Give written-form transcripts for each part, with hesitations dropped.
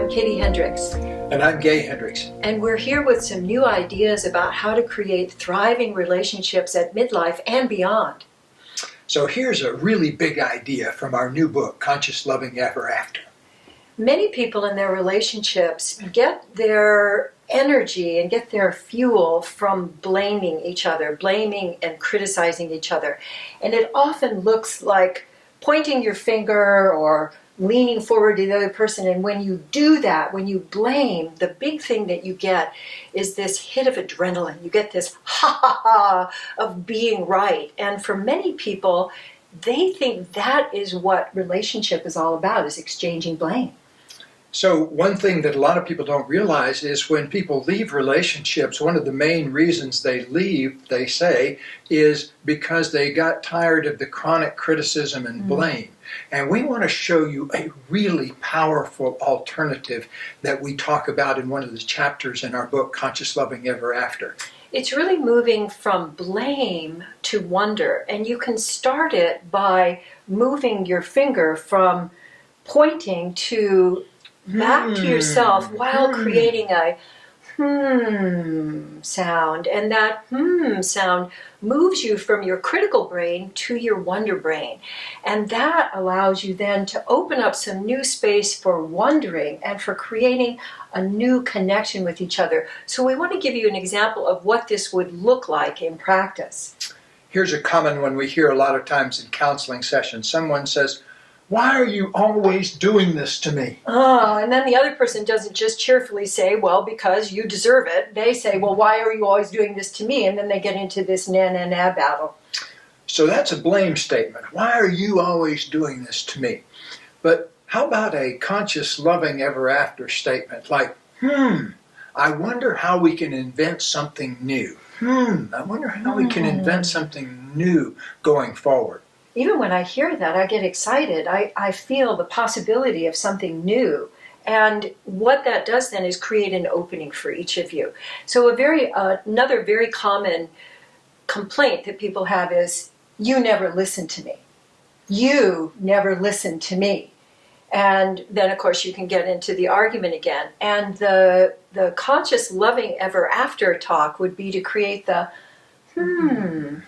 I'm Katie Hendricks. And I'm Gay Hendricks. And we're here with some new ideas about how to create thriving relationships at midlife and beyond. So here's a really big idea from our new book, Conscious Loving Ever After. Many people in their relationships get their energy and get their fuel from blaming each other, blaming and criticizing each other. And it often looks like pointing your finger or leaning forward to the other person. And when you do that, when you blame, the big thing that you get is this hit of adrenaline. You get this ha ha ha of being right. And for many people, they think that is what relationship is all about, is exchanging blame. So one thing that a lot of people don't realize is when people leave relationships, one of the main reasons they leave, they say, is because they got tired of the chronic criticism and blame. And we want to show you a really powerful alternative that we talk about in one of the chapters in our book, Conscious Loving Ever After. It's really moving from blame to wonder. And you can start it by moving your finger from pointing to back to yourself while creating a sound. And that sound moves you from your critical brain to your wonder brain. And that allows you then to open up some new space for wondering and for creating a new connection with each other. So we want to give you an example of what this would look like in practice. Here's a common one we hear a lot of times in counseling sessions. Someone says, "Why are you always doing this to me?" Oh, and then the other person doesn't just cheerfully say, "Well, because you deserve it." They say, "Well, why are you always doing this to me?" And then they get into this na-na-na battle. So that's a blame statement. Why are you always doing this to me? But how about a conscious loving ever after statement like, I wonder how we can invent something new. I wonder how we can invent something new going forward. Even when I hear that, I get excited. I feel the possibility of something new. And what that does then is create an opening for each of you. So another very common complaint that people have is, "You never listen to me. You never listen to me." And then, of course, you can get into the argument again. And the conscious loving ever after talk would be to create the to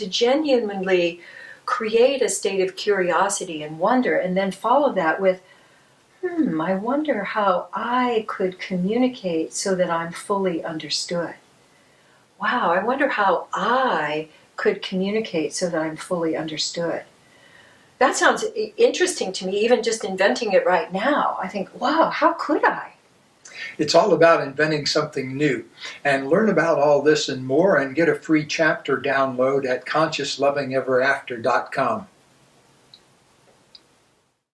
genuinely create a state of curiosity and wonder, and then follow that with, I wonder how I could communicate so that I'm fully understood. Wow, I wonder how I could communicate so that I'm fully understood. That sounds interesting to me, even just inventing it right now. I think, wow, how could I? It's all about inventing something new. And learn about all this and more and get a free chapter download at ConsciousLovingEverAfter.com.